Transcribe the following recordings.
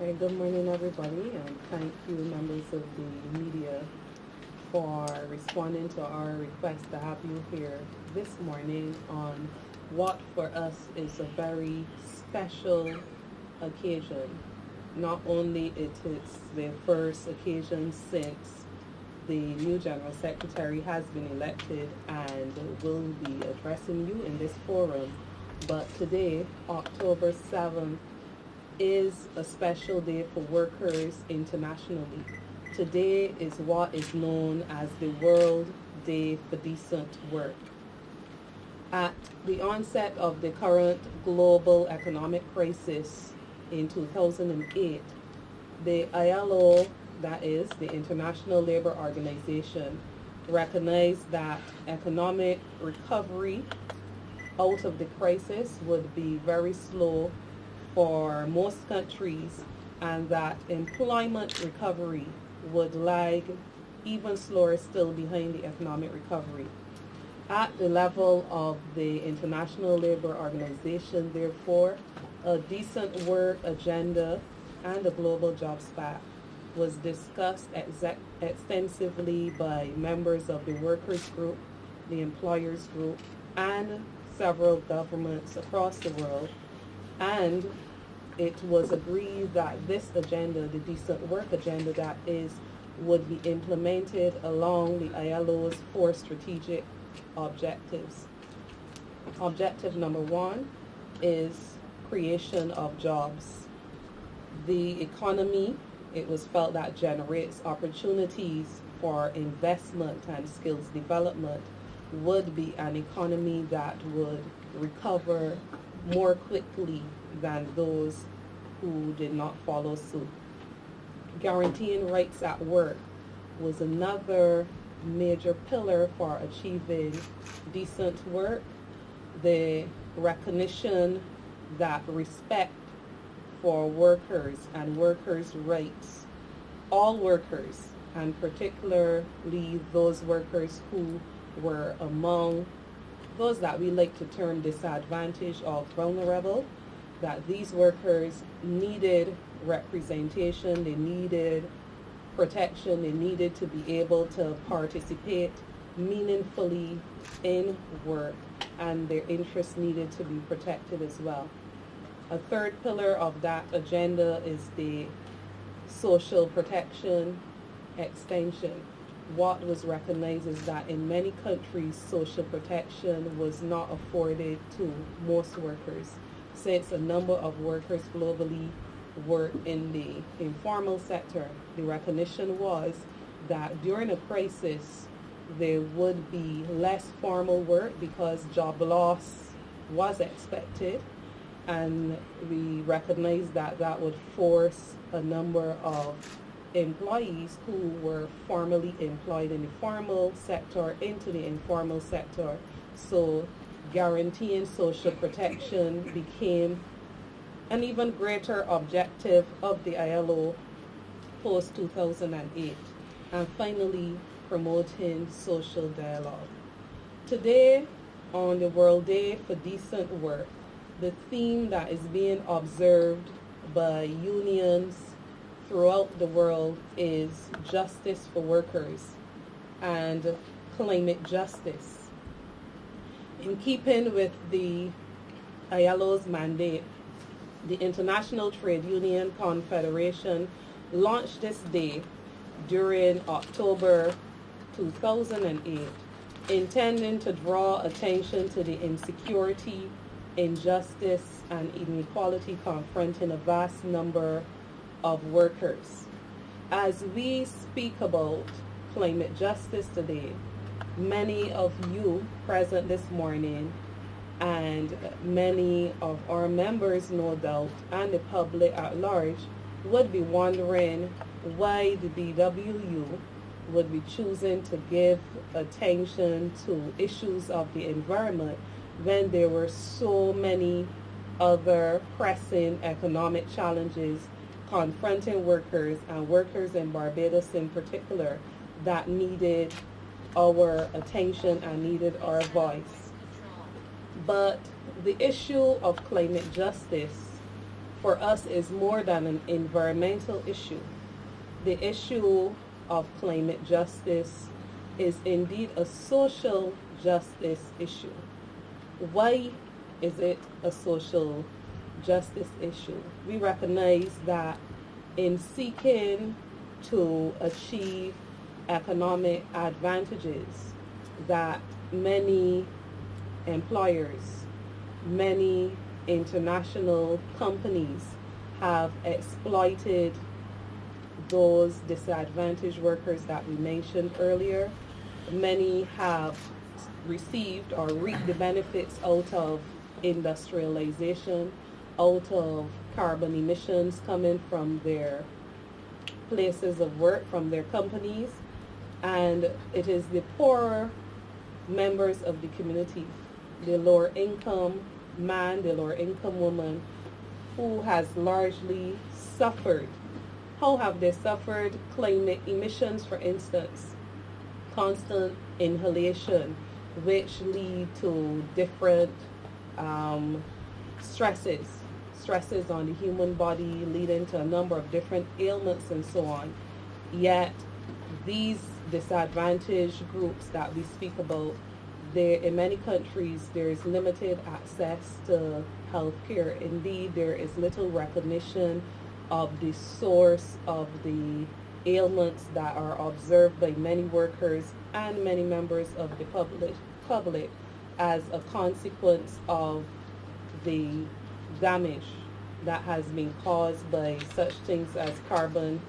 Right, good morning, everybody, and thank you, members of the media, for responding to our request to have you here this morning on what for us is a very special occasion. Not only it is the first occasion since the new General Secretary has been elected and will be addressing you in this forum, but today, October 7th, is a special day for workers internationally. Today is what is known as the World Day for Decent Work. At the onset of the current global economic crisis in 2008, the ILO, that is the International Labour Organization, recognized that economic recovery out of the crisis would be very slow for most countries, and that employment recovery would lag even slower still behind the economic recovery. At the level of the International Labour Organization, therefore, a decent work agenda and a global jobs pact was discussed extensively by members of the workers group, the employers group, and several governments across the world. And it was agreed that this agenda, the decent work agenda that is, would be implemented along the ILO's 4 strategic objectives. Objective number 1 is creation of jobs. The economy, it was felt, that generates opportunities for investment and skills development would be an economy that would recover more quickly than those who did not follow suit. Guaranteeing rights at work was another major pillar for achieving decent work. The recognition that respect for workers and workers' rights, all workers, and particularly those workers who were among those that we like to term disadvantaged or vulnerable, that these workers needed representation, they needed protection, they needed to be able to participate meaningfully in work, and their interests needed to be protected as well. A third pillar of that agenda is the social protection extension. What was recognized is that in many countries, social protection was not afforded to most workers, since a number of workers globally work in the informal sector. The recognition was that during a crisis, there would be less formal work because job loss was expected, and we recognized that that would force a number of employees who were formerly employed in the formal sector into the informal sector. So guaranteeing social protection became an even greater objective of the ILO post 2008. And finally, promoting social dialogue. Today, on the World Day for Decent Work, the theme that is being observed by unions throughout the world is justice for workers and climate justice. In keeping with the ILO's mandate, the International Trade Union Confederation launched this day during October 2008, intending to draw attention to the insecurity, injustice, and inequality confronting a vast number of workers. As we speak about climate justice today, many of you present this morning and many of our members, no doubt, and the public at large would be wondering why the BWU would be choosing to give attention to issues of the environment when there were so many other pressing economic challenges confronting workers, and workers in Barbados in particular, that needed our attention and needed our voice. But the issue of climate justice for us is more than an environmental issue. The issue of climate justice is indeed a social justice issue. Why is it a social justice issue? We recognize that in seeking to achieve economic advantages that many employers, many international companies have exploited those disadvantaged workers that we mentioned earlier. Many have received or reaped the benefits out of industrialization, out of carbon emissions coming from their places of work, from their companies, and it is the poorer members of the community, the lower income man, the lower income woman, who has largely suffered. How have they suffered? Climate emissions, for instance, constant inhalation, which lead to different stresses on the human body, leading to a number of different ailments and so on. Yet these disadvantaged groups that we speak about, in many countries there is limited access to health care. Indeed, there is little recognition of the source of the ailments that are observed by many workers and many members of the public as a consequence of the damage that has been caused by such things as carbon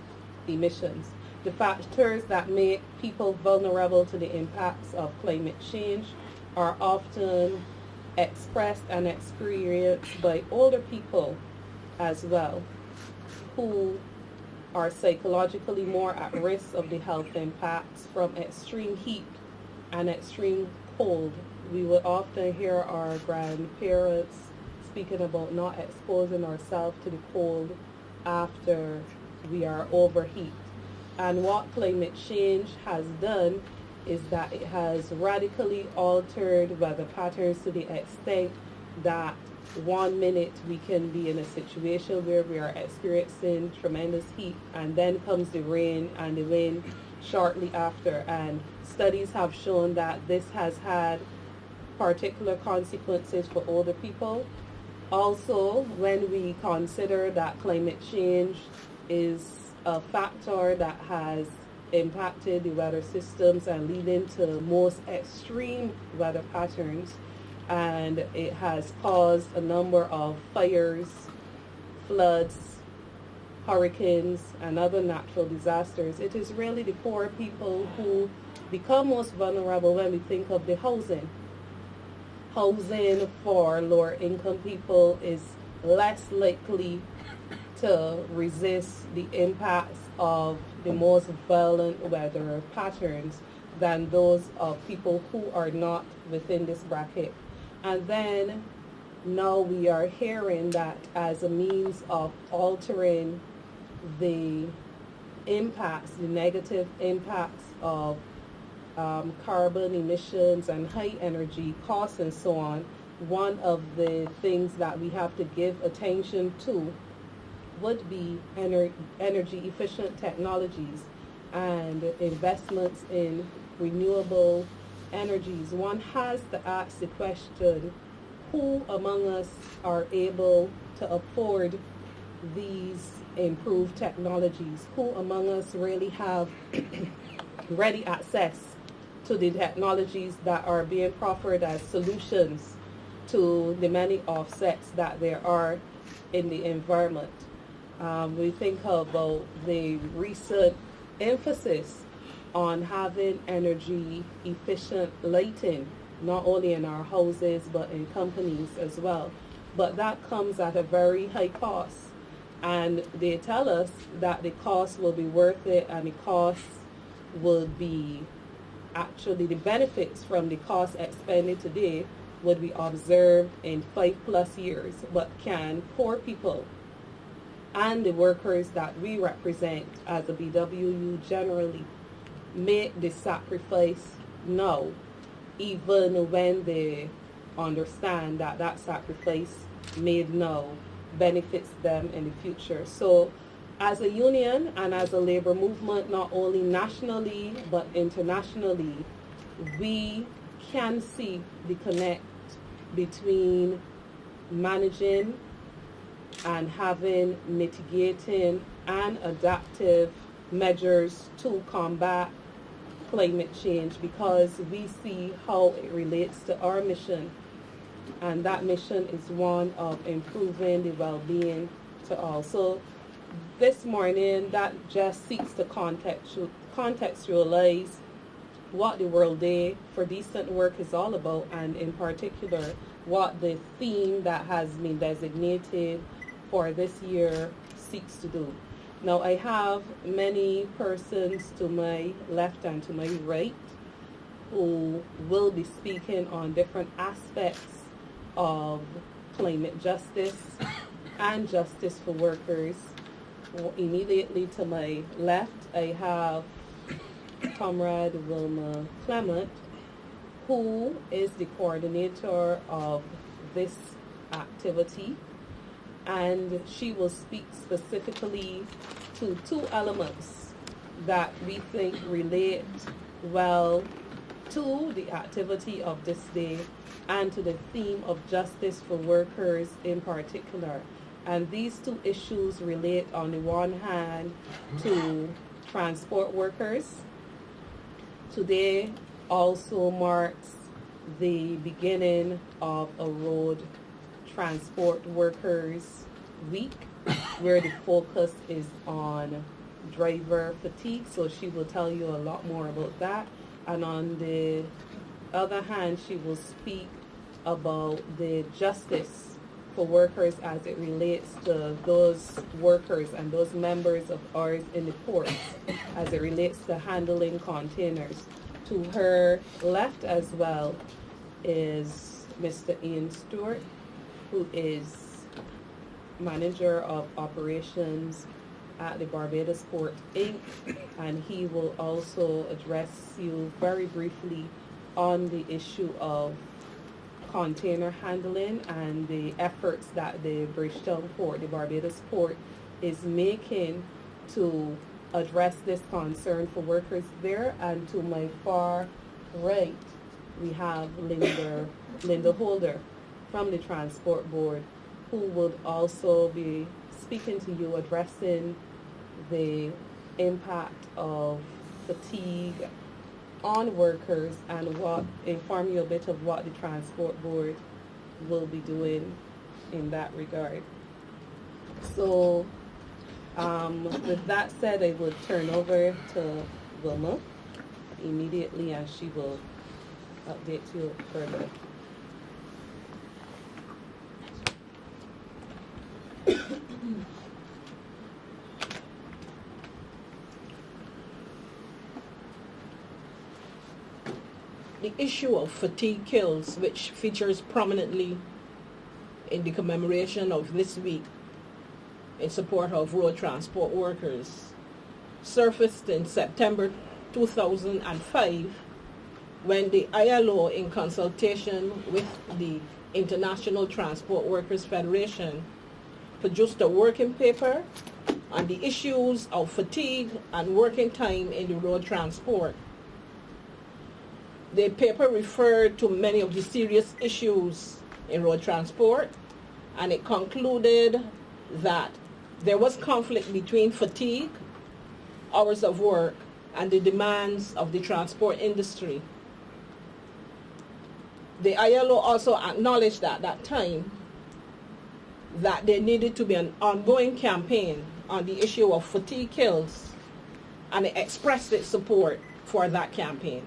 emissions. The factors that make people vulnerable to the impacts of climate change are often expressed and experienced by older people as well, who are psychologically more at risk of the health impacts from extreme heat and extreme cold. We would often hear our grandparents speaking about not exposing ourselves to the cold after we are overheat. And what climate change has done is that it has radically altered weather patterns to the extent that 1 minute we can be in a situation where we are experiencing tremendous heat, and then comes the rain and the wind shortly after. And studies have shown that this has had particular consequences for older people. Also, when we consider that climate change is a factor that has impacted the weather systems and leading to most extreme weather patterns, and it has caused a number of fires, floods, hurricanes, and other natural disasters. It is really the poor people who become most vulnerable when we think of the housing. Housing for lower income people is less likely to resist the impacts of the most violent weather patterns than those of people who are not within this bracket. And then now we are hearing that as a means of altering the impacts, the negative impacts of carbon emissions and high energy costs and so on, one of the things that we have to give attention to would be energy efficient technologies and investments in renewable energies. One has to ask the question, who among us are able to afford these improved technologies? Who among us really have ready access to the technologies that are being proffered as solutions to the many offsets that there are in the environment? We think about the recent emphasis on having energy efficient lighting, not only in our houses but in companies as well. But that comes at a very high cost, and they tell us that the cost will be worth it, and the cost will be actually the benefits from the cost expended today would be observed in 5+ years. But can poor people and the workers that we represent as a BWU generally make the sacrifice now, even when they understand that that sacrifice made now benefits them in the future. So as a union and as a labor movement, not only nationally but internationally, we can see the connect between managing and having mitigating and adaptive measures to combat climate change, because we see how it relates to our mission, and that mission is one of improving the well-being to all. So this morning, that just seeks to contextualize what the World Day for Decent Work is all about, and in particular what the theme that has been designated for this year seeks to do. Now, I have many persons to my left and to my right who will be speaking on different aspects of climate justice and justice for workers. Immediately to my left, I have Comrade Wilma Clement, who is the coordinator of this activity, and she will speak specifically to two elements that we think relate well to the activity of this day and to the theme of justice for workers in particular. And these two issues relate, on the one hand, to transport workers. Today also marks the beginning of a road transport workers week, where the focus is on driver fatigue, so she will tell you a lot more about that. And on the other hand, she will speak about the justice for workers as it relates to those workers and those members of ours in the ports as it relates to handling containers. To her left as well is Mr. Ian Stewart, who is manager of operations at the Barbados Port Inc., and he will also address you very briefly on the issue of container handling and the efforts that the Bridgetown Port, the Barbados Port, is making to address this concern for workers there. And to my far right, we have Linda Holder from the Transport Board, who would also be speaking to you, addressing the impact of fatigue on workers and inform you a bit of what the Transport Board will be doing in that regard. So with that said, I will turn over to Wilma immediately, and she will update you further. The issue of fatigue kills, which features prominently in the commemoration of this week in support of road transport workers, surfaced in September 2005 when the ILO, in consultation with the International Transport Workers Federation, produced a working paper on the issues of fatigue and working time in the road transport. The paper referred to many of the serious issues in road transport, and it concluded that there was conflict between fatigue, hours of work, and the demands of the transport industry. The ILO also acknowledged at that time that there needed to be an ongoing campaign on the issue of fatigue kills, and it expressed its support for that campaign.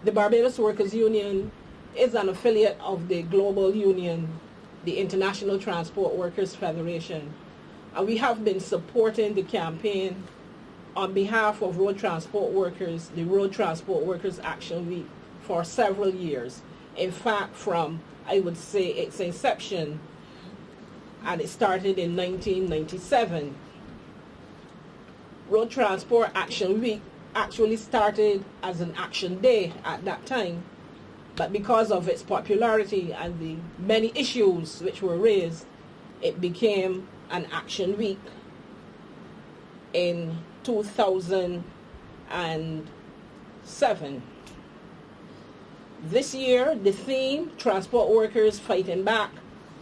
The Barbados Workers Union is an affiliate of the global union, the International Transport Workers Federation, and we have been supporting the campaign on behalf of road transport workers, the Road Transport Workers Action Week, for several years. In fact, from, I would say, its inception, and it started in 1997. Road Transport Action Week actually started as an action day at that time, but because of its popularity and the many issues which were raised, it became an action week in 2007. This year, the theme, Transport Workers Fighting Back,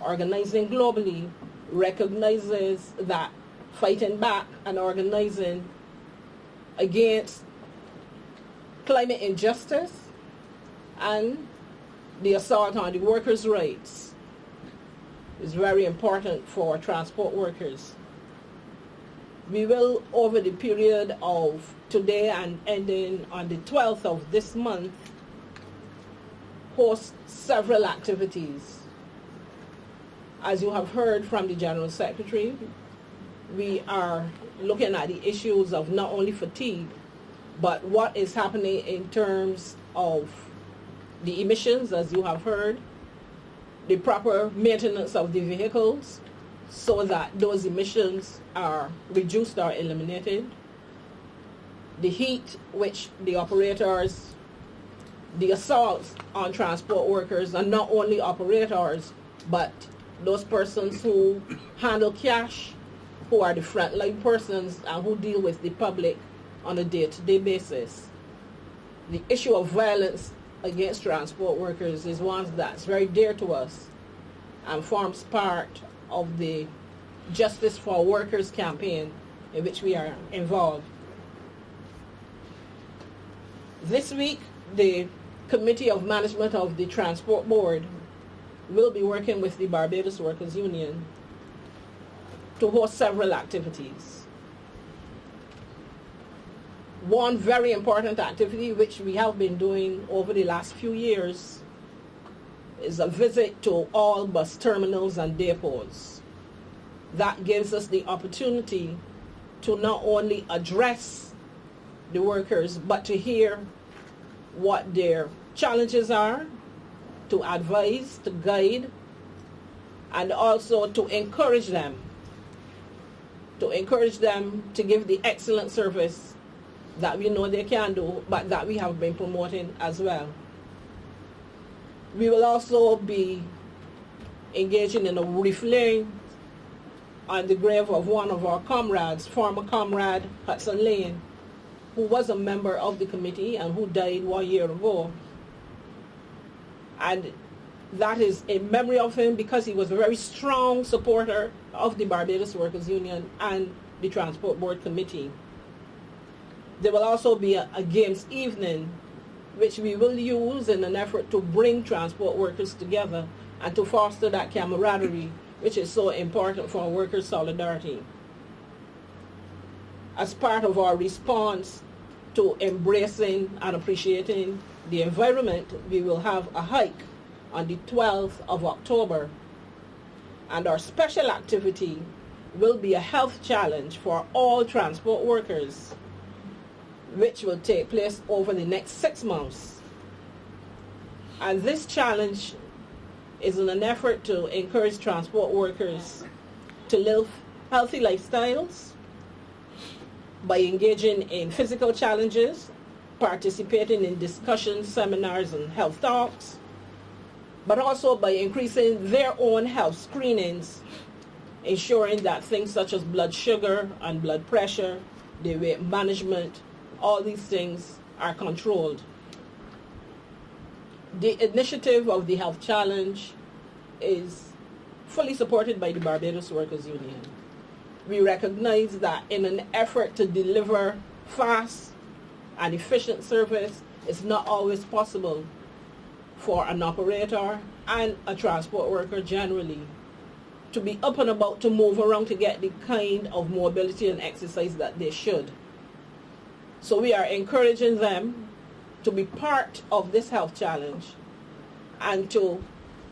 Organizing Globally, recognizes that fighting back and organizing against climate injustice and the assault on the workers' rights is very important for transport workers. We will, over the period of today and ending on the 12th of this month, host several activities. As you have heard from the General Secretary, we are looking at the issues of not only fatigue, but what is happening in terms of the emissions, as you have heard, the proper maintenance of the vehicles so that those emissions are reduced or eliminated, the heat which the operators, the assaults on transport workers, and not only operators, but those persons who handle cash, who are the frontline persons and who deal with the public on a day-to-day basis. The issue of violence against transport workers is one that's very dear to us and forms part of the Justice for Workers campaign in which we are involved. This week, the Committee of Management of the Transport Board will be working with the Barbados Workers Union to host several activities. One very important activity which we have been doing over the last few years is a visit to all bus terminals and depots. That gives us the opportunity to not only address the workers, but to hear what their challenges are, to advise, to guide, and also to encourage them to give the excellent service that we know they can do, but that we have been promoting as well. We will also be engaging in a reflaying on the grave of one of our comrades, former comrade Hudson Lane, who was a member of the committee and who died 1 year ago. And that is in memory of him because he was a very strong supporter of the Barbados Workers Union and the Transport Board Committee. There will also be a games evening which we will use in an effort to bring transport workers together and to foster that camaraderie which is so important for worker solidarity. As part of our response to embracing and appreciating the environment, we will have a hike on the 12th of October, and our special activity will be a health challenge for all transport workers, which will take place over the next 6 months. And this challenge is in an effort to encourage transport workers to live healthy lifestyles by engaging in physical challenges, participating in discussions, seminars, and health talks, but also by increasing their own health screenings, ensuring that things such as blood sugar and blood pressure, their weight management, all these things are controlled. The initiative of the Health Challenge is fully supported by the Barbados Workers Union. We recognize that in an effort to deliver fast and efficient service, it's not always possible for an operator and a transport worker generally to be up and about to move around to get the kind of mobility and exercise that they should. So we are encouraging them to be part of this health challenge and to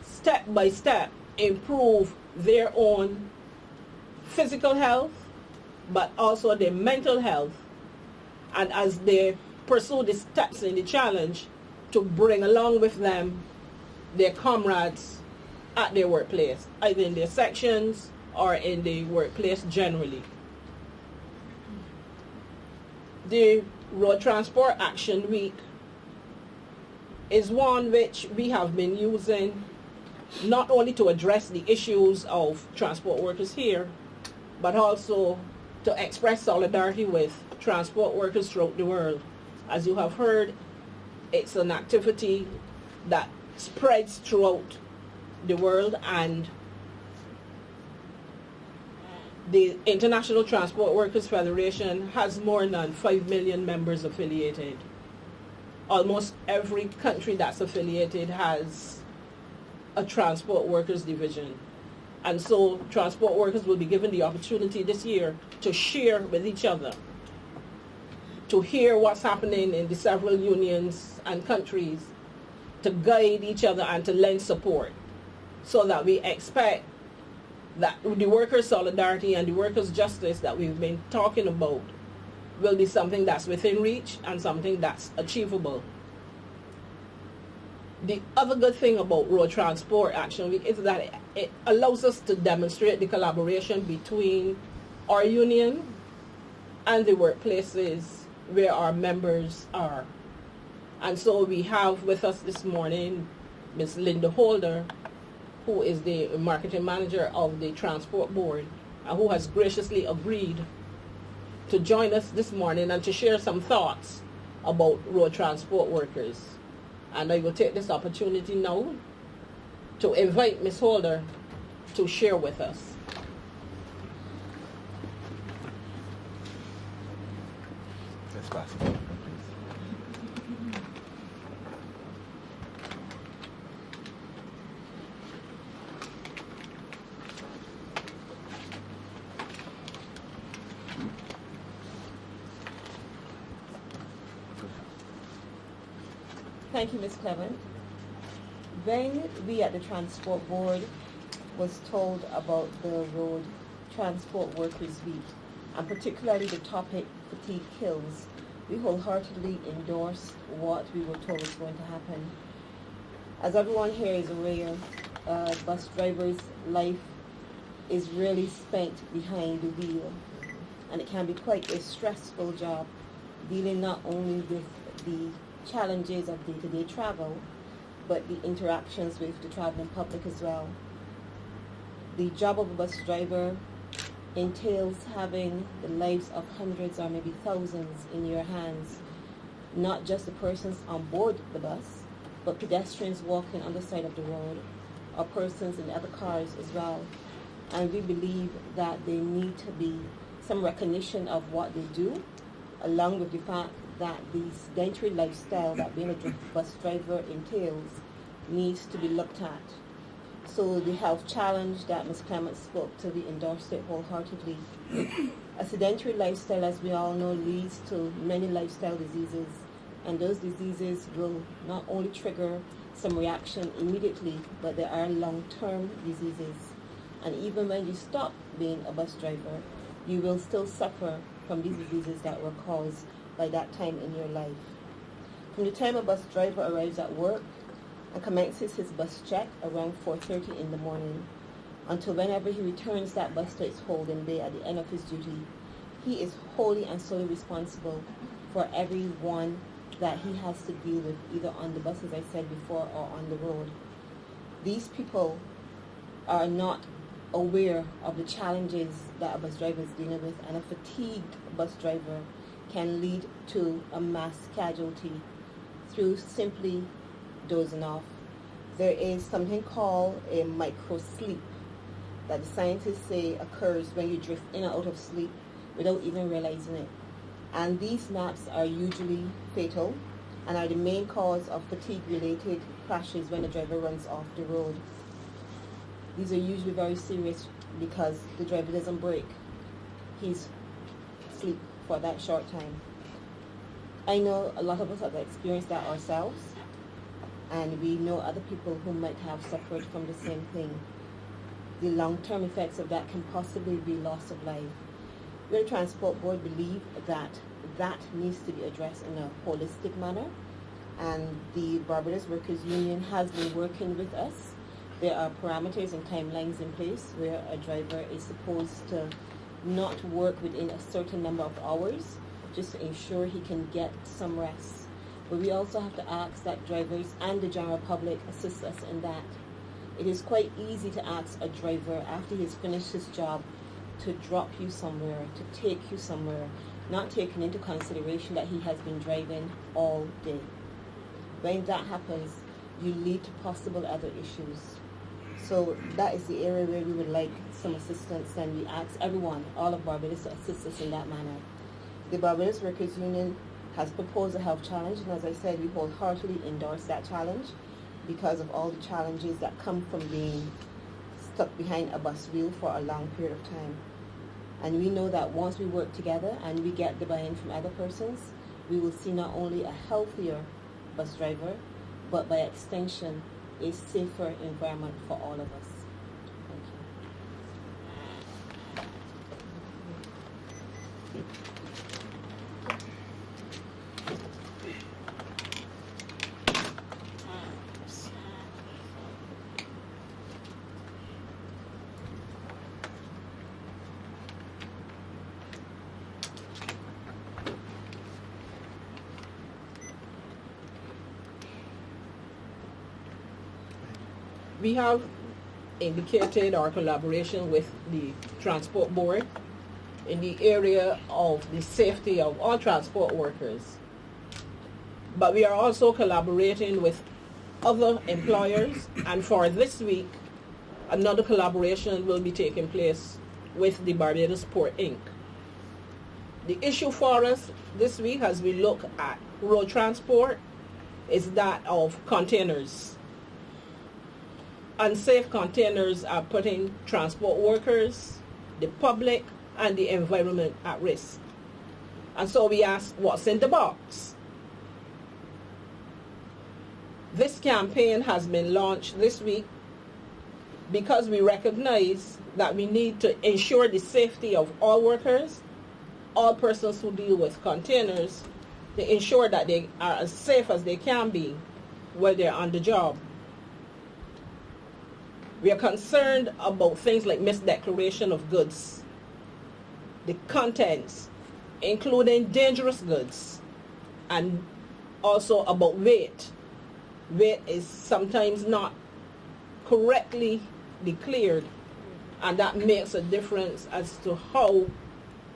step by step improve their own physical health, but also their mental health, and as they pursue the steps in the challenge, to bring along with them their comrades at their workplace, either in their sections or in the workplace generally. The Road Transport Action Week is one which we have been using not only to address the issues of transport workers here, but also to express solidarity with transport workers throughout the world. As you have heard, it's an activity that spreads throughout the world, and the International Transport Workers Federation has more than 5 million members affiliated. Almost every country that's affiliated has a transport workers division. And so transport workers will be given the opportunity this year to share with each other, to hear what's happening in the several unions and countries, to guide each other and to lend support, so that we expect that the workers' solidarity and the workers' justice that we've been talking about will be something that's within reach and something that's achievable. The other good thing about Road Transport Action Week is that it allows us to demonstrate the collaboration between our union and the workplaces where our members are. And so we have with us this morning Ms. Linda Holder, who is the marketing manager of the Transport Board, and who has graciously agreed to join us this morning and to share some thoughts about road transport workers. And I will take this opportunity now to invite Ms. Holder to share with us. That's possible. Thank you, Ms. Clement. When we at the Transport Board was told about the Road Transport Workers Week, and particularly the topic, fatigue kills, we wholeheartedly endorsed what we were told was going to happen. As everyone here is aware, bus drivers' life is really spent behind the wheel, and it can be quite a stressful job, dealing not only with the challenges of day-to-day travel, but the interactions with the traveling public as well. The job of a bus driver entails having the lives of hundreds or maybe thousands in your hands, not just the persons on board the bus, but pedestrians walking on the side of the road, or persons in other cars as well. And we believe that there need to be some recognition of what they do, along with the fact that the sedentary lifestyle that being a bus driver entails needs to be looked at. So the health challenge that Ms. Clement spoke to, we endorsed it wholeheartedly. A sedentary lifestyle, as we all know, leads to many lifestyle diseases, and those diseases will not only trigger some reaction immediately, but there are long-term diseases. And even when you stop being a bus driver, you will still suffer from these diseases that were caused by that time in your life. From the time a bus driver arrives at work and commences his bus check around 4:30 in the morning until whenever he returns that bus to its holding bay at the end of his duty, he is wholly and solely responsible for everyone that he has to deal with, either on the bus, as I said before, or on the road. These people are not aware of the challenges that a bus driver is dealing with, and a fatigued bus driver can lead to a mass casualty through simply dozing off. There is something called a micro sleep that the scientists say occurs when you drift in and out of sleep without even realizing it. And these naps are usually fatal and are the main cause of fatigue-related crashes when the driver runs off the road. These are usually very serious because the driver doesn't brake. He's asleep for that short time. I know a lot of us have experienced that ourselves, and we know other people who might have suffered from the same thing. The long-term effects of that can possibly be loss of life. We at the Transport Board believe that that needs to be addressed in a holistic manner, and the Barbados Workers Union has been working with us. There are parameters and timelines in place where a driver is supposed to not work within a certain number of hours just to ensure he can get some rest. But we also have to ask that drivers and the general public assist us in that. It is quite easy to ask a driver after he's finished his job to drop you somewhere, to take you somewhere, not taking into consideration that he has been driving all day. When that happens, you lead to possible other issues. So that is the area where we would like some assistance, and we ask everyone, all of Barbados, to assist us in that manner. The Barbados Workers Union has proposed a health challenge, and as I said, we wholeheartedly endorse that challenge because of all the challenges that come from being stuck behind a bus wheel for a long period of time. And we know that once we work together and we get the buy-in from other persons, we will see not only a healthier bus driver, but by extension, a safer environment for all of us. Thank you. We have indicated our collaboration with the Transport Board in the area of the safety of all transport workers. But we are also collaborating with other employers, and for this week, another collaboration will be taking place with the Barbados Port Inc. The issue for us this week as we look at road transport is that of containers. Unsafe containers are putting transport workers, the public, and the environment at risk. And so we ask, what's in the box? This campaign has been launched this week because we recognize that we need to ensure the safety of all workers, all persons who deal with containers, to ensure that they are as safe as they can be while they're on the job. We are concerned about things like misdeclaration of goods, the contents, including dangerous goods, and also about weight. Weight is sometimes not correctly declared, and that makes a difference as to how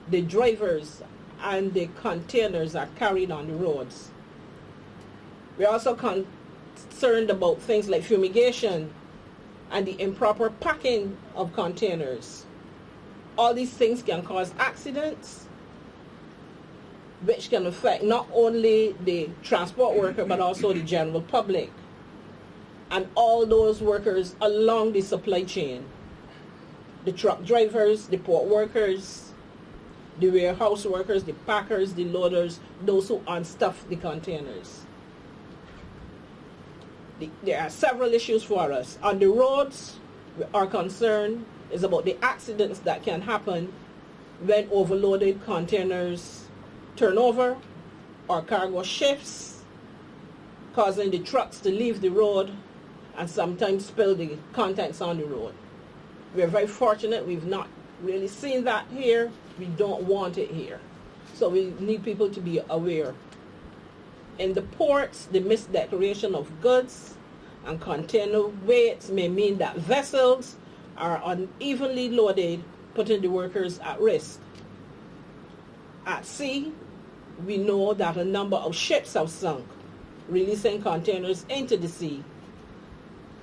the drivers and the containers are carried on the roads. We're also concerned about things like fumigation and the improper packing of containers. All these things can cause accidents, which can affect not only the transport worker but also the general public and all those workers along the supply chain. The truck drivers, the port workers, the warehouse workers, the packers, the loaders, those who unstuff the containers. There are several issues for us. On the roads, our concern is about the accidents that can happen when overloaded containers turn over or cargo shifts, causing the trucks to leave the road and sometimes spill the contents on the road. We're very fortunate we've not really seen that here. We don't want it here. So we need people to be aware. In the ports, the misdeclaration of goods and container weights may mean that vessels are unevenly loaded, putting the workers at risk. At sea, we know that a number of ships have sunk, releasing containers into the sea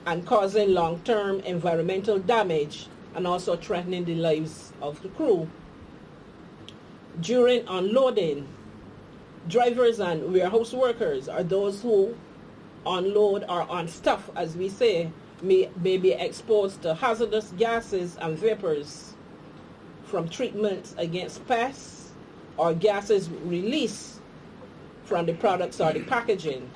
and causing long-term environmental damage and also threatening the lives of the crew. During unloading, drivers and warehouse workers are those who unload or unstuff, as we say, may be exposed to hazardous gases and vapors from treatments against pests or gases released from the products or the packaging.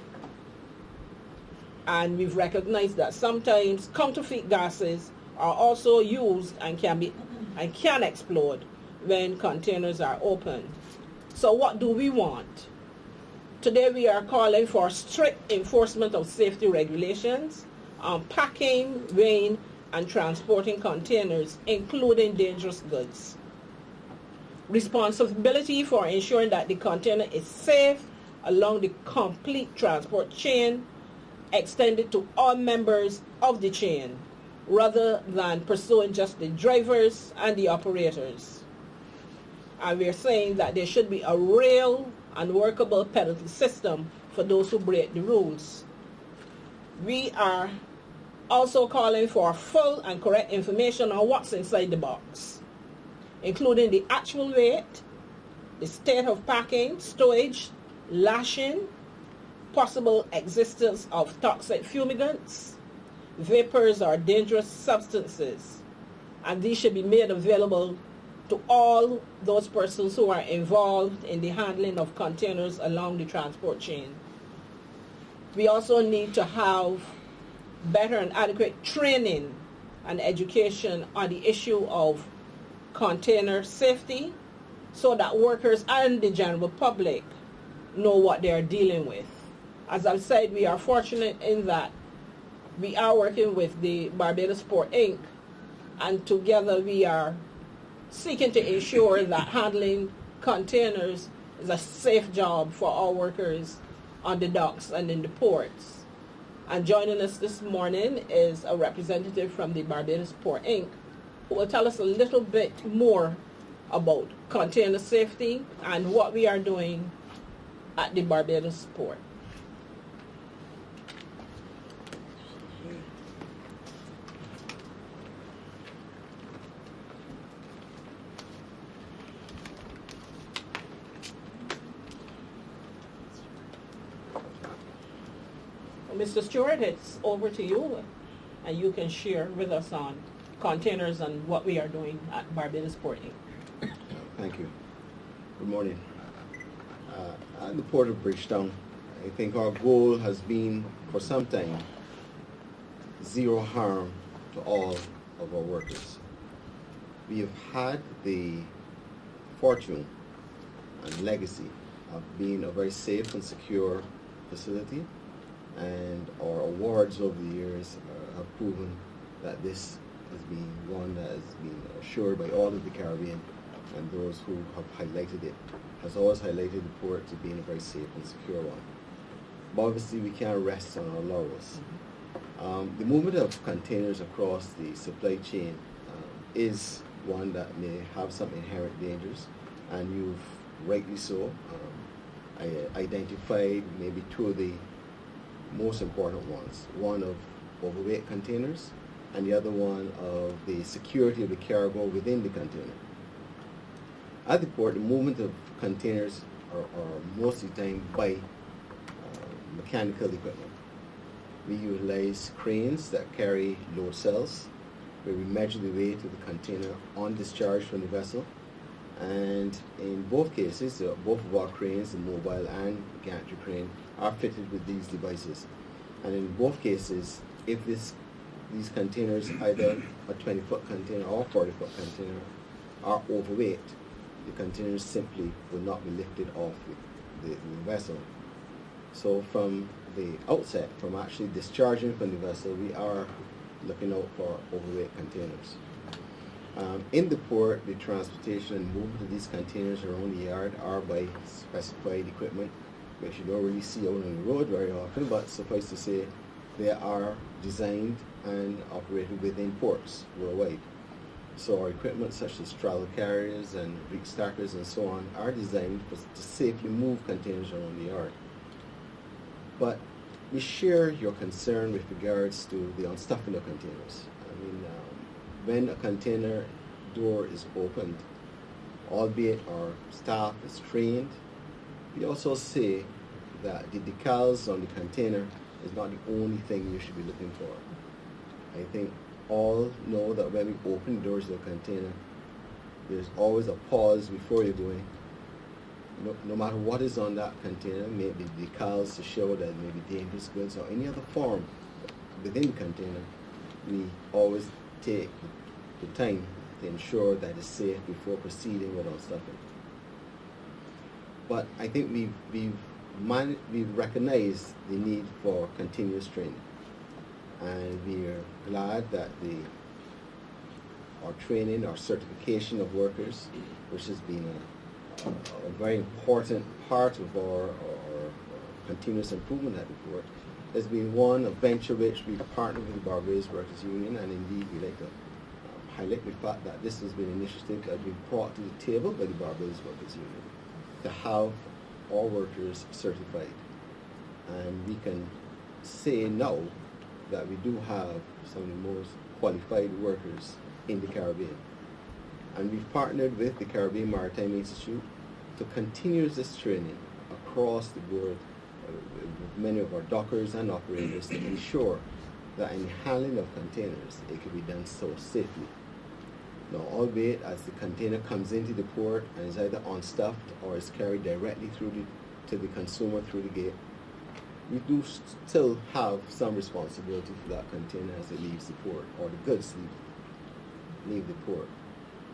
And we've recognized that sometimes counterfeit gases are also used and can explode when containers are opened. So what do we want? Today we are calling for strict enforcement of safety regulations on packing, weighing, and transporting containers, including dangerous goods. Responsibility for ensuring that the container is safe along the complete transport chain extended to all members of the chain, rather than pursuing just the drivers and the operators. And we're saying that there should be a real and workable penalty system for those who break the rules. We are also calling for full and correct information on what's inside the box, including the actual weight, the state of packing, stowage, lashing, possible existence of toxic fumigants, vapors or dangerous substances, and these should be made available to all those persons who are involved in the handling of containers along the transport chain. We also need to have better and adequate training and education on the issue of container safety so that workers and the general public know what they are dealing with. As I've said, we are fortunate in that we are working with the Barbados Port Inc. and together we are seeking to ensure that handling containers is a safe job for our workers on the docks and in the ports. And joining us this morning is a representative from the Barbados Port Inc. who will tell us a little bit more about container safety and what we are doing at the Barbados Port. Mr. Stewart, it's over to you, and you can share with us on containers and what we are doing at Barbados Port Inc. Thank you. Good morning. At the Port of Bridgetown, I think our goal has been for some time zero harm to all of our workers. We have had the fortune and legacy of being a very safe and secure facility, and our awards over the years have proven that this has been one that has been assured by all of the Caribbean, and those who have highlighted it has always highlighted the port to being a very safe and secure one. But obviously we can't rest on our laurels. The movement of containers across the supply chain is one that may have some inherent dangers, and you've rightly so identified maybe two of the most important ones. One of overweight containers, and the other one of the security of the cargo within the container. At the port, the movement of containers are most of the time by mechanical equipment. We utilize cranes that carry load cells, where we measure the weight of the container on discharge from the vessel. And in both cases, both of our cranes, the mobile and gantry crane, are fitted with these devices. And in both cases, if these containers, either a 20-foot container or a 40-foot container, are overweight, the containers simply will not be lifted off the vessel. So from the outset, from actually discharging from the vessel, we are looking out for overweight containers. In the port, the transportation and movement of these containers around the yard are by specified equipment, which you don't really see out on the road very often, but suffice to say, they are designed and operated within ports worldwide. So our equipment such as straddle carriers and rig stackers and so on are designed to safely move containers around the yard. But we share your concern with regards to the unstuffing of containers. I mean, when a container door is opened, albeit our staff is trained, we also say that the decals on the container is not the only thing you should be looking for. I think all know that when we open the doors of a container, there's always a pause before you go in. No matter what is on that container, maybe decals to show that it may be dangerous goods or any other form within the container, we always take the time to ensure that it's safe before proceeding with unstuffing. But I think we've recognized the need for continuous training, and we are glad that our training, our certification of workers, which has been a very important part of our continuous improvement at the port, has been one, a venture which we've partnered with the Barbados Workers Union, and indeed we like to highlight the fact that this has been an initiative that has been brought to the table by the Barbados Workers Union to have all workers certified. And we can say now that we do have some of the most qualified workers in the Caribbean. And we've partnered with the Caribbean Maritime Institute to continue this training across the board with many of our dockers and operators to ensure that in the handling of containers, it can be done so safely. Now, albeit as the container comes into the port and is either unstuffed or is carried directly to the consumer through the gate, we do still have some responsibility for that container as it leaves the port, or the goods leave the port.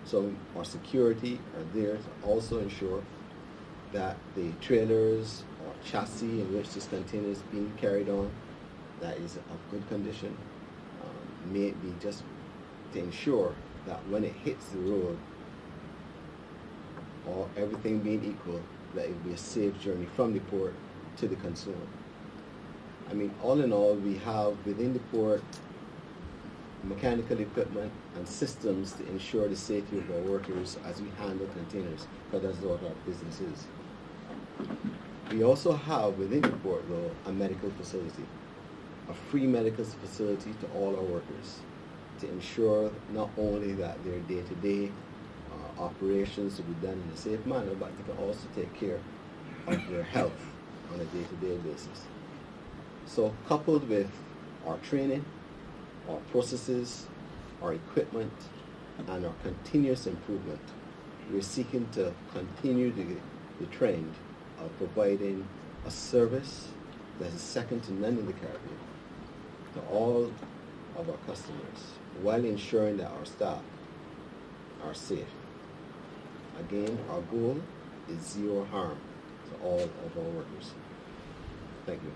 So our security are there to also ensure that the trailers or chassis in which this container is being carried on, that is of good condition, may it be just to ensure that when it hits the road, or everything being equal, that it will be a safe journey from the port to the consumer. I mean, all in all, we have within the port mechanical equipment and systems to ensure the safety of our workers as we handle containers, because that's what our business is. We also have within the port, though, a medical facility, a free medical facility to all our workers, to ensure not only that their day-to-day operations will be done in a safe manner, but they can also take care of their health on a day-to-day basis. So coupled with our training, our processes, our equipment, and our continuous improvement, we're seeking to continue the trend of providing a service that is second to none in the Caribbean to all of our customers, while ensuring that our staff are safe. Again, our goal is zero harm to all of our workers. Thank you.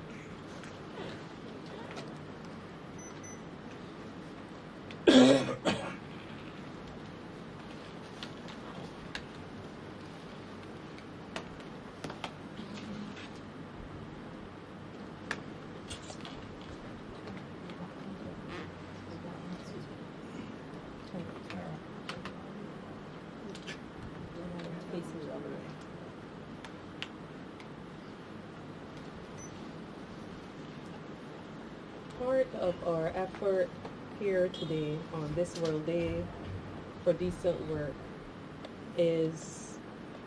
Part of our effort here today on this World Day for Decent Work is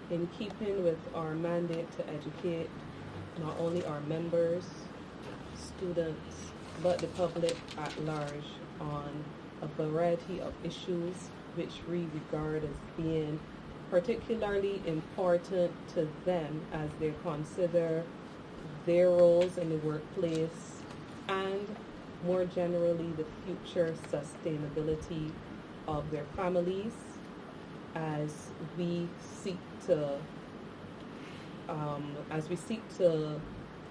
in keeping with our mandate to educate not only our members, students, but the public at large on a variety of issues which we regard as being particularly important to them as they consider their roles in the workplace and more generally the future sustainability of their families as we seek to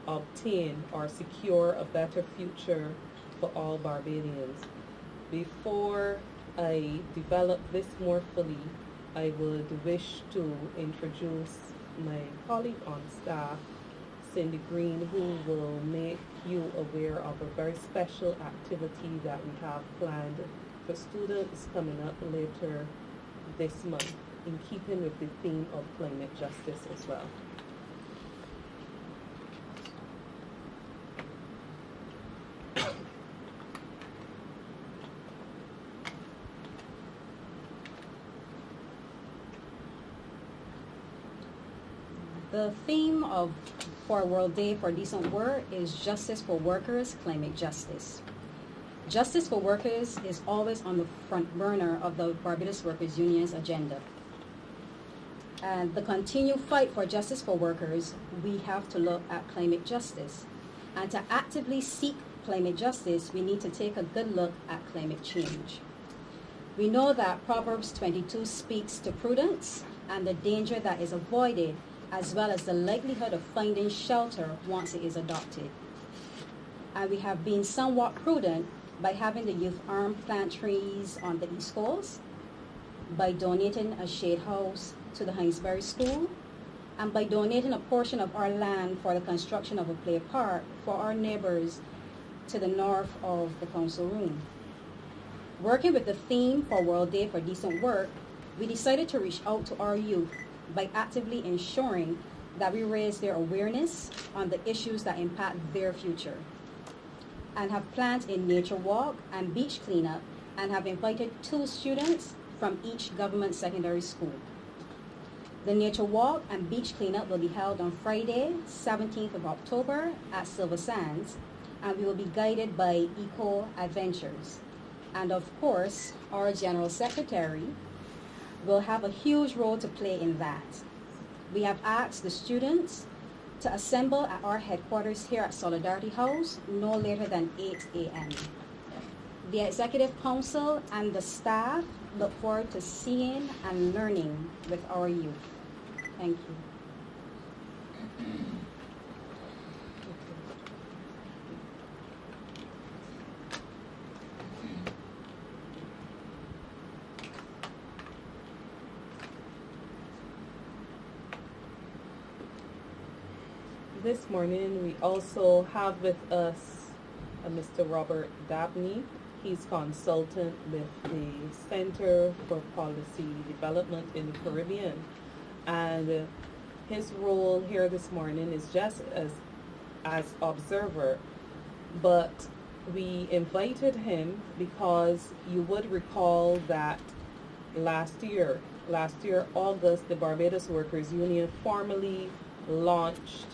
obtain or secure a better future for all Barbadians. Before I develop this more fully, I would wish to introduce my colleague on staff, Cindy Green, who will make you aware of a very special activity that we have planned for students coming up later this month, in keeping with the theme of climate justice as well. The theme for World Day for Decent Work is Justice for Workers, Climate Justice. Justice for workers is always on the front burner of the Barbados Workers Union's agenda. And the continued fight for justice for workers, we have to look at climate justice. And to actively seek climate justice, we need to take a good look at climate change. We know that Proverbs 22 speaks to prudence and the danger that is avoided, as well as the likelihood of finding shelter once it is adopted. And we have been somewhat prudent by having the youth arm plant trees on the East Coast, by donating a shade house to the Hinesbury School, and by donating a portion of our land for the construction of a play park for our neighbors to the north of the council room. Working with the theme for World Day for Decent Work, we decided to reach out to our youth by actively ensuring that we raise their awareness on the issues that impact their future, and have planned a nature walk and beach cleanup, and have invited 2 students from each government secondary school. The nature walk and beach cleanup will be held on Friday, 17th of October at Silver Sands, and we will be guided by Eco Adventures. And of course, our General Secretary will have a huge role to play in that. We have asked the students to assemble at our headquarters here at Solidarity House no later than 8 a.m. The Executive Council and the staff look forward to seeing and learning with our youth. Thank you. This morning, we also have with us Mr. Robert Dabney. He's consultant with the Center for Policy Development in the Caribbean. And his role here this morning is just as observer, but we invited him because you would recall that last year, August, the Barbados Workers Union formally launched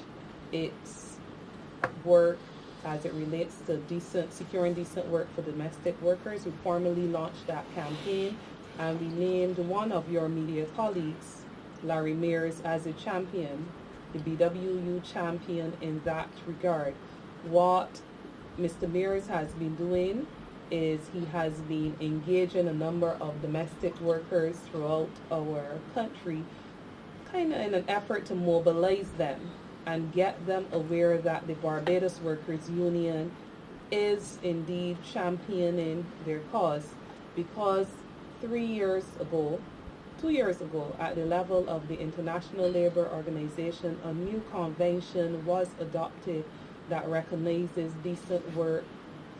its work as it relates to securing decent work for domestic workers. We formally launched that campaign, and we named one of your media colleagues, Larry Mears, as a champion, the BWU champion in that regard. What Mr. Mears has been doing is he has been engaging a number of domestic workers throughout our country, kind of in an effort to mobilize them and get them aware that the Barbados Workers Union is indeed championing their cause. Because 2 years ago, at the level of the International Labour Organization, a new convention was adopted that recognizes decent work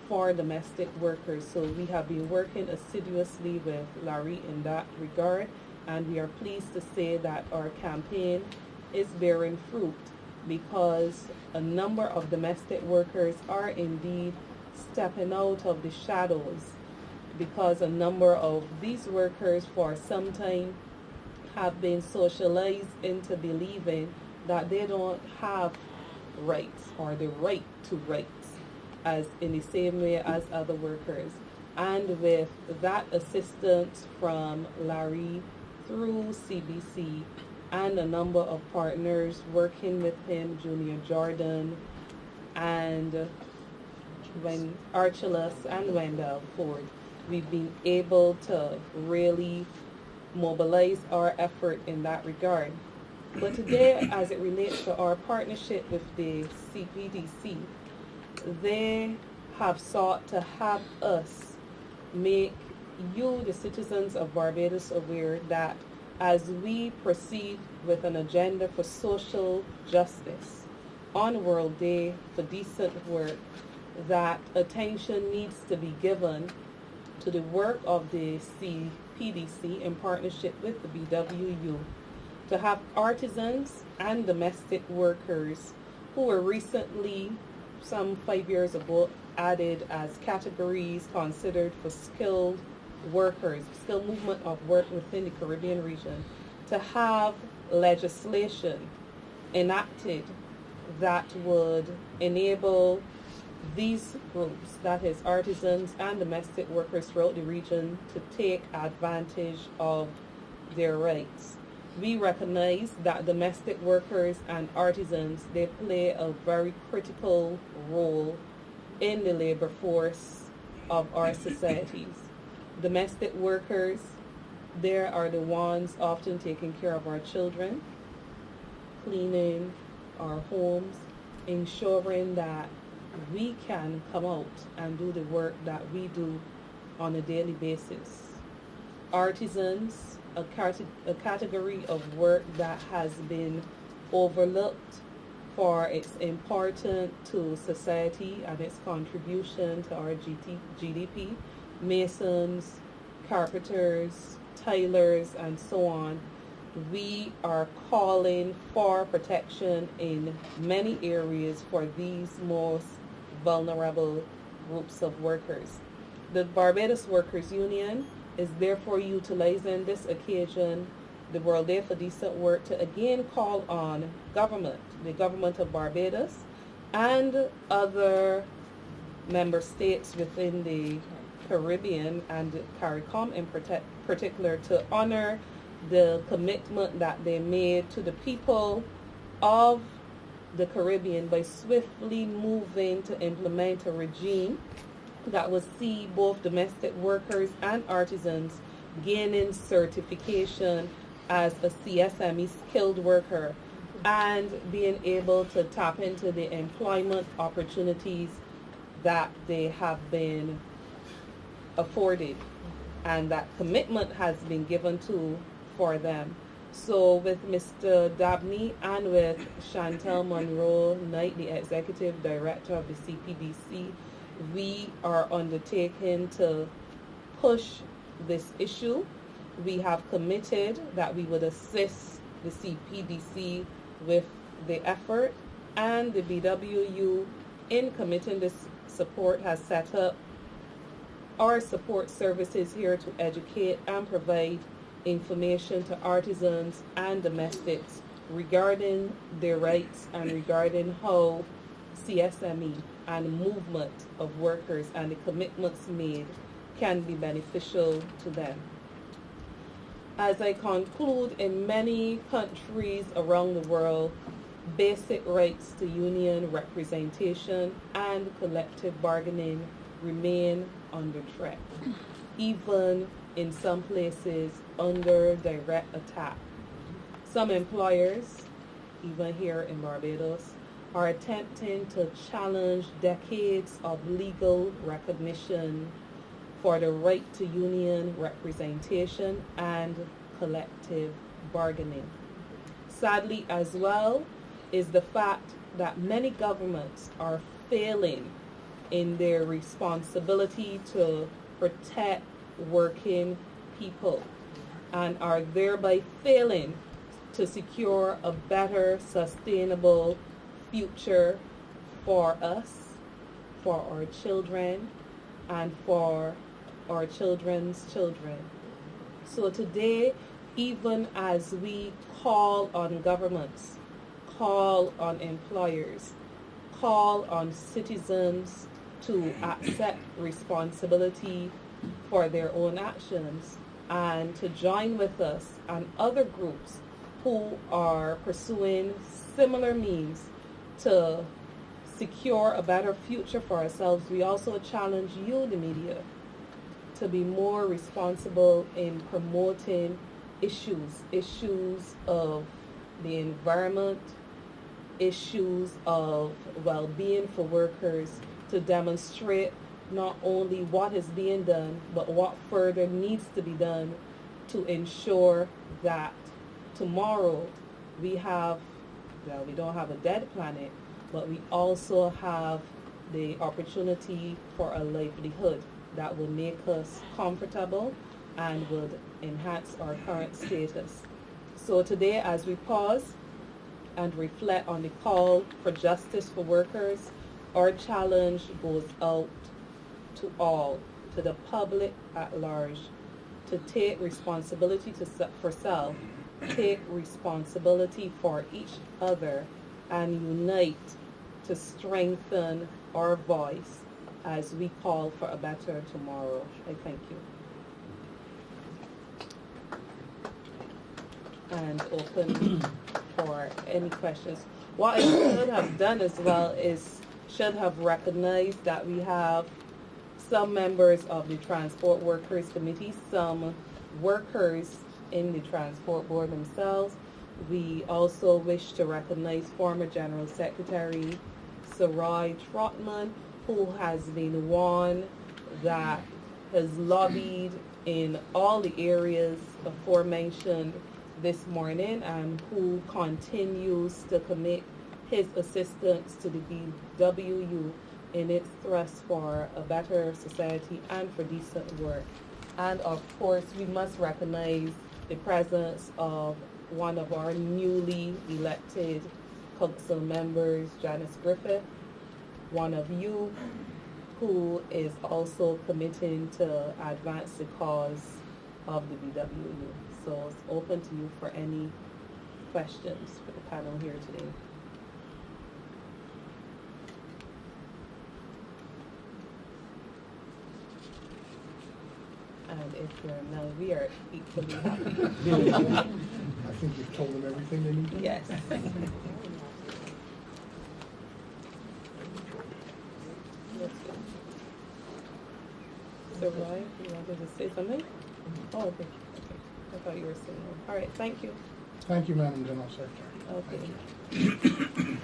for domestic workers. So we have been working assiduously with Larry in that regard, and we are pleased to say that our campaign is bearing fruit, because a number of domestic workers are indeed stepping out of the shadows, because a number of these workers for some time have been socialized into believing that they don't have rights or the right to rights as in the same way as other workers. And with that assistance from Larry through CBC and a number of partners working with him, Junior Jordan and Archulus and Wendell Ford, we've been able to really mobilize our effort in that regard. But today, as it relates to our partnership with the CPDC, they have sought to have us make you, the citizens of Barbados, aware that as we proceed with an agenda for social justice on World Day for Decent Work, that attention needs to be given to the work of the CPDC in partnership with the BWU to have artisans and domestic workers who were recently, some 5 years ago, added as categories considered for skilled workers, skilled movement of work within the Caribbean region, to have legislation enacted that would enable these groups, that is artisans and domestic workers throughout the region, to take advantage of their rights. We recognize that domestic workers and artisans, they play a very critical role in the labor force of our societies. Domestic workers, they are the ones often taking care of our children, cleaning our homes, ensuring that we can come out and do the work that we do on a daily basis. Artisans, a category of work that has been overlooked for its importance to society and its contribution to our GDP. Masons, carpenters, tailors, and so on. We are calling for protection in many areas for these most vulnerable groups of workers. The Barbados Workers Union is therefore utilizing this occasion, the World Day for Decent Work, to again call on the government of Barbados and other member states within the Caribbean and CARICOM in particular to honor the commitment that they made to the people of the Caribbean by swiftly moving to implement a regime that will see both domestic workers and artisans gaining certification as a CSME skilled worker and being able to tap into the employment opportunities that they have been afforded and that commitment has been given to for them. So with Mr. Dabney and with Chantel Monroe Knight, the Executive Director of the CPDC, we are undertaking to push this issue. We have committed that we would assist the CPDC with the effort, and the BWU, in committing this support, has set up our support services here to educate and provide information to artisans and domestics regarding their rights and regarding how CSME and movement of workers and the commitments made can be beneficial to them. As I conclude, in many countries around the world, basic rights to union representation and collective bargaining remain under threat, even in some places under direct attack. Some employers, even here in Barbados, are attempting to challenge decades of legal recognition for the right to union representation and collective bargaining. Sadly, as well, is the fact that many governments are failing in their responsibility to protect working people and are thereby failing to secure a better, sustainable future for us, for our children, and for our children's children. So today, even as we call on governments, call on employers, call on citizens to accept responsibility for their own actions and to join with us and other groups who are pursuing similar means to secure a better future for ourselves, we also challenge you, the media, to be more responsible in promoting issues of the environment, issues of well-being for workers, to demonstrate not only what is being done, but what further needs to be done to ensure that tomorrow we don't have a dead planet, but we also have the opportunity for a livelihood that will make us comfortable and would enhance our current status. So today, as we pause and reflect on the call for justice for workers, our challenge goes out to all, to the public at large, to take responsibility for self, take responsibility for each other, and unite to strengthen our voice as we call for a better tomorrow. I thank you. And open for any questions. What I should have done as well is should have recognized that we have some members of the Transport Workers Committee, some workers in the Transport Board themselves. We also wish to recognize former General Secretary Sarai Trotman, who has been one that has lobbied in all the areas aforementioned this morning and who continues to commit his assistance to the BWU in its thrust for a better society and for decent work. And of course, we must recognize the presence of one of our newly elected council members, Janice Griffith, one of you who is also committing to advance the cause of the BWU. So it's open to you for any questions for the panel here today. And if you're none, we are equally happy. I think you've told them everything they need to know. Yes. So, Roy, you wanted to say something? Oh, okay. I thought you were saying. All right, thank you. Thank you, Madam General Secretary. Okay.